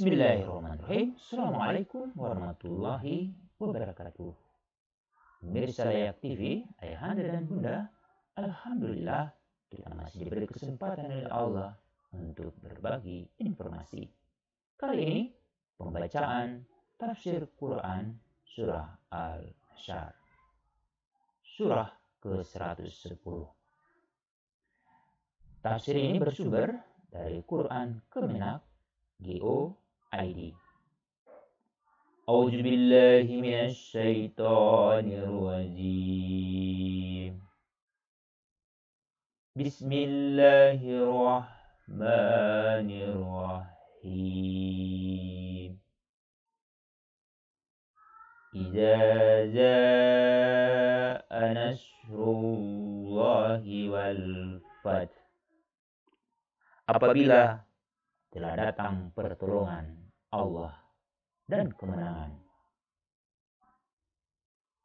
Bismillahirrahmanirrahim. Assalamualaikum warahmatullahi wabarakatuh. Pemirsa Layak TV, ayahanda dan bunda, alhamdulillah kita masih diberi kesempatan oleh Allah untuk berbagi informasi. Kali ini pembacaan tafsir Quran surah Al-Hasyr, surah ke-110. Tafsir ini bersumber dari Quran Kemenak GO.id. A'udzu billahi minasy syaithanir rajim. Bismillahirrahmanirrahim. Idza jaa nasrullahi wal fath. Apabila telah datang pertolongan Allah dan kemenangan.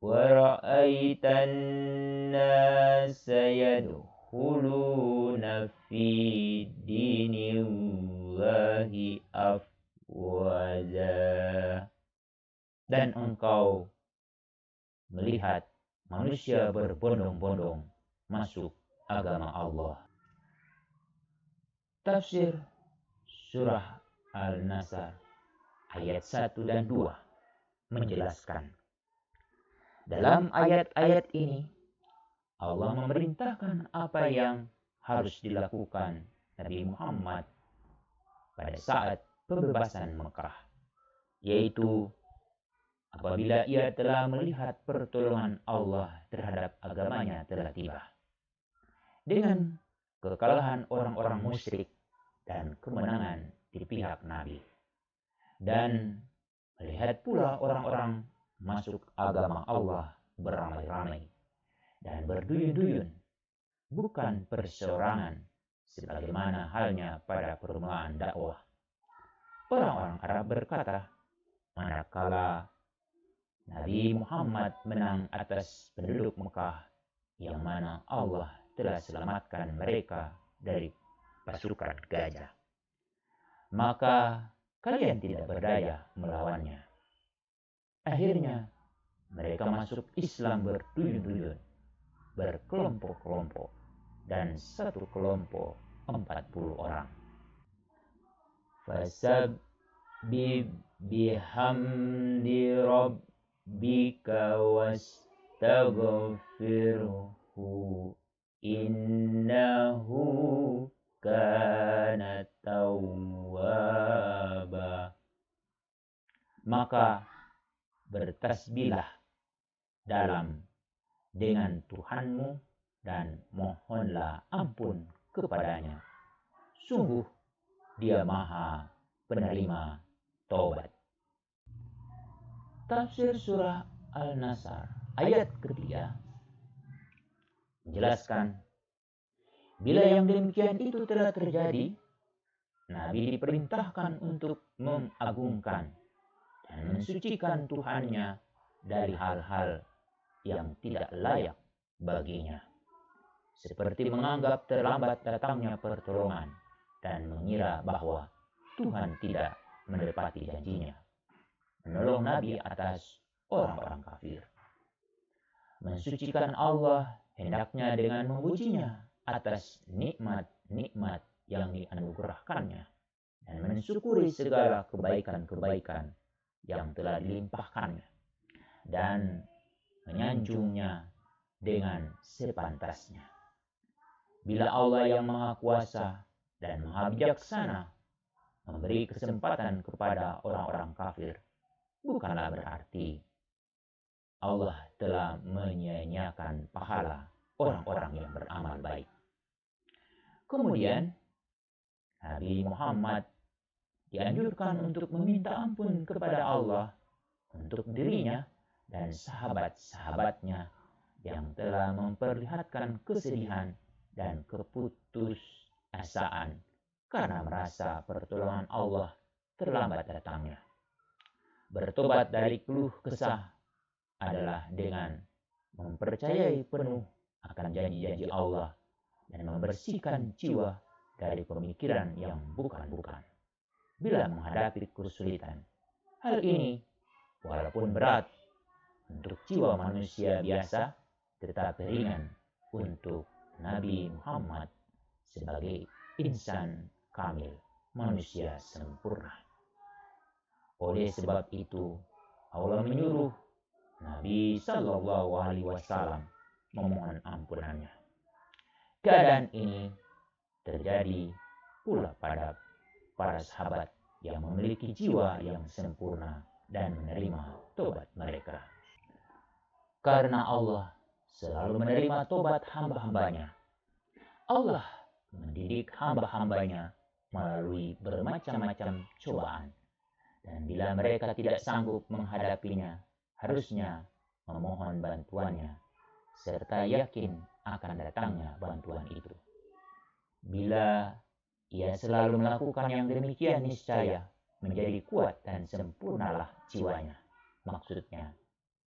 Wa ra'aitan nasa yadkhuluna fi dinillahi afwaja. Dan engkau melihat manusia berbondong-bondong masuk agama Allah. Tafsir Surah Al-Nasr ayat 1 dan 2 menjelaskan. Dalam ayat-ayat ini, Allah memerintahkan apa yang harus dilakukan Nabi Muhammad pada saat pembebasan Mekah, yaitu apabila ia telah melihat pertolongan Allah terhadap agamanya telah tiba. Dengan kekalahan orang-orang musyrik dan kemenangan di pihak Nabi. Dan melihat pula orang-orang masuk agama Allah beramai-ramai dan berduyun-duyun, bukan perseorangan sebagaimana halnya pada permulaan dakwah. Orang-orang Arab berkata, manakala Nabi Muhammad menang atas penduduk Mekah, yang mana Allah telah selamatkan mereka dari pasukan gajah, maka kalian tidak berdaya melawannya. Akhirnya mereka masuk Islam berduyun-duyun, berkelompok-kelompok, dan satu kelompok 40 orang. Fasabbih bihamdi rabbika wastaghfirhu innahu kana tawwaba. Maka bertasbihlah dengan Tuhanmu dan mohonlah ampun kepadanya. Sungguh Dia Maha Penerima Taubat. Tafsir surah Al-Nasr ayat ketiga menjelaskan, bila yang demikian itu telah terjadi, Nabi diperintahkan untuk mengagungkan dan mensucikan Tuhannya dari hal-hal yang tidak layak baginya, seperti menganggap terlambat datangnya pertolongan dan mengira bahwa Tuhan tidak menepati janjinya menolong Nabi atas orang-orang kafir. Mensucikan Allah hendaknya dengan memujinya atas nikmat-nikmat yang dianugerahkannya dan mensyukuri segala kebaikan-kebaikan yang telah dilimpahkannya dan menyanjungnya dengan sepantasnya. Bila Allah yang Maha Kuasa dan Maha Bijaksana memberi kesempatan kepada orang-orang kafir, bukanlah berarti Allah telah menyia-nyiakan pahala orang-orang yang beramal baik. Kemudian Nabi Muhammad dianjurkan untuk meminta ampun kepada Allah untuk dirinya dan sahabat-sahabatnya yang telah memperlihatkan kesedihan dan keputusasaan karena merasa pertolongan Allah terlambat datangnya. Bertobat dari keluh kesah adalah dengan mempercayai penuh akan janji-janji Allah dan membersihkan jiwa dari pemikiran yang bukan-bukan. bila menghadapi kesulitan. Hal ini walaupun berat untuk jiwa manusia biasa, tetapi ringan untuk Nabi Muhammad sebagai insan kamil, manusia sempurna. Oleh sebab itu, Allah menyuruh Nabi Sallallahu Alaihi Wasallam memohon ampunannya. Keadaan ini terjadi pula pada para sahabat yang memiliki jiwa yang sempurna dan menerima tobat mereka. Karena Allah selalu menerima tobat hamba-hambanya. Allah mendidik hamba-hambanya melalui bermacam-macam cobaan. Dan bila mereka tidak sanggup menghadapinya, harusnya memohon bantuannya, serta yakin akan datangnya bantuan itu. Bila ia selalu melakukan yang demikian, niscaya menjadi kuat dan sempurnalah jiwanya. Maksudnya,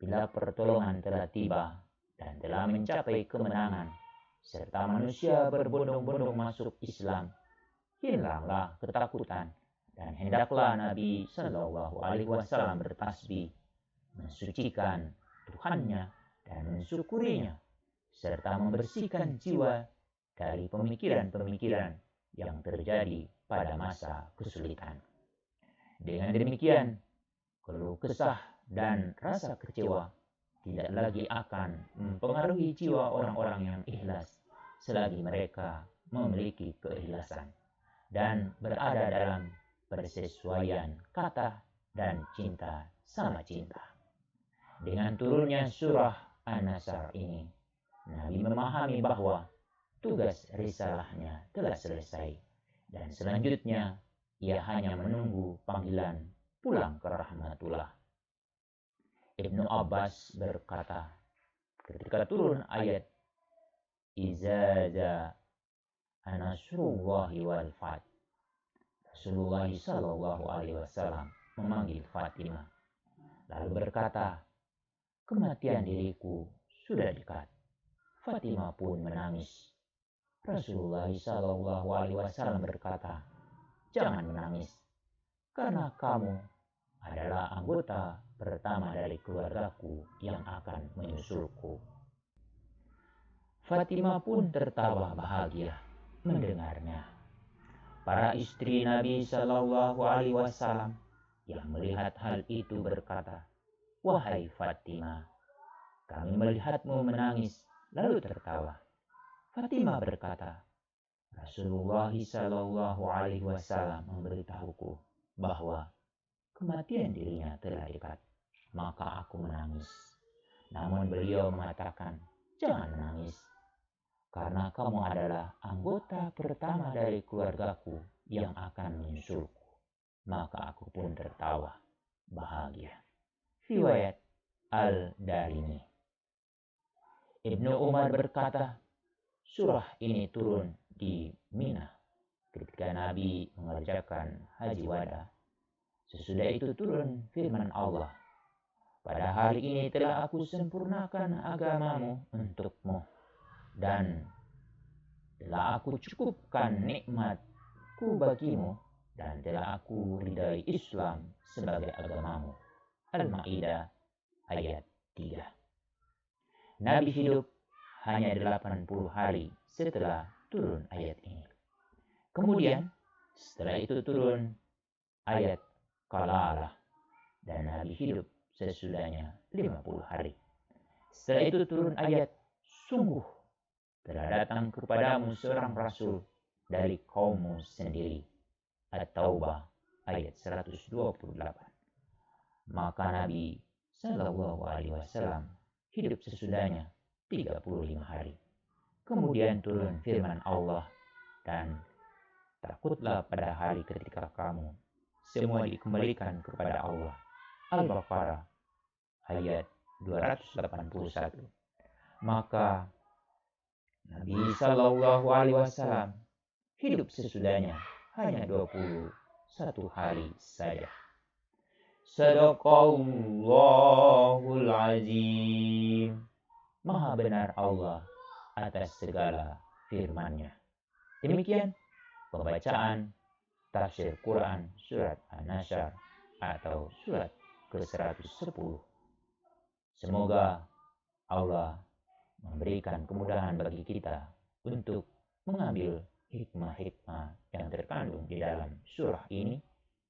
bila pertolongan telah tiba dan telah mencapai kemenangan, serta manusia berbondong-bondong masuk Islam, hilanglah ketakutan, dan hendaklah Nabi Shallallahu Alaihi Wasallam bertasbih, mensucikan Tuhannya dan mensyukurinya, serta membersihkan jiwa dari pemikiran-pemikiran yang terjadi pada masa kesulitan. Dengan demikian, keluh kesah dan rasa kecewa tidak lagi akan mempengaruhi jiwa orang-orang yang ikhlas selagi mereka memiliki keikhlasan dan berada dalam persesuaian kata dan cinta sama cinta. Dengan turunnya surah An-Nasr ini, Nabi memahami bahwa tugas risalahnya telah selesai dan selanjutnya ia hanya menunggu panggilan pulang ke rahmatullah. Ibnu Abbas berkata, ketika turun ayat Iza ja'a nasrullahi wal fath, Rasulullah Shallallahu Alaihi Wasallam memanggil Fatimah, lalu berkata, kematian diriku sudah dekat. Fatimah pun menangis. Rasulullah Shallallahu Alaihi Wasallam berkata, jangan menangis, karena kamu adalah anggota pertama dari keluargaku yang akan menyusulku. Fatimah pun tertawa bahagia mendengarnya. Para istri Nabi Shallallahu Alaihi Wasallam yang melihat hal itu berkata, wahai Fatimah, kami melihatmu menangis lalu tertawa. Fatimah berkata, Rasulullah Shallallahu Alaihi Wasallam memberitahuku bahwa kematian dirinya telah dekat, maka aku menangis. Namun beliau mengatakan, jangan menangis, karena kamu adalah anggota pertama dari keluargaku yang akan menyusulku. Maka aku pun tertawa bahagia. Riwayat Al-Darimi. Ibnu Umar berkata, surah ini turun di Mina ketika Nabi mengerjakan haji wada. Sesudah itu turun firman Allah, pada hari ini telah aku sempurnakan agamamu untukmu, dan telah aku cukupkan nikmatku bagimu, dan telah aku ridai Islam sebagai agamamu. Al-Ma'idah ayat 3. Nabi hidup hanya 80 hari setelah turun ayat ini. Kemudian setelah itu turun ayat Kalalah, dan Nabi hidup sesudahnya 50 hari. Setelah itu turun ayat Sungguh telah datang kepadamu seorang rasul dari kaummu sendiri. At-Taubah ayat 128. Maka Nabi Sallallahu Alaihi Wasallam hidup sesudahnya 35 hari. Kemudian turun firman Allah, dan takutlah pada hari ketika kamu semua dikembalikan kepada Allah. Al-Baqarah ayat 281. Maka Nabi Sallallahu Alaihi Wasallam hidup sesudahnya hanya 21 hari saja. Sadaqallahul Azim. Maha benar Allah atas segala firman-Nya. Demikian pembacaan tafsir Quran surat An-Nasr atau surat ke-110. Semoga Allah memberikan kemudahan bagi kita untuk mengambil hikmah-hikmah yang terkandung di dalam surah ini,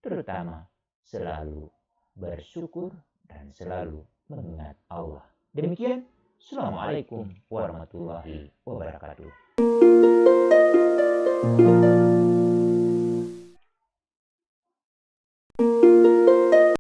terutama selalu bersyukur dan selalu mengingat Allah. Demikian, Assalamualaikum warahmatullahi wabarakatuh.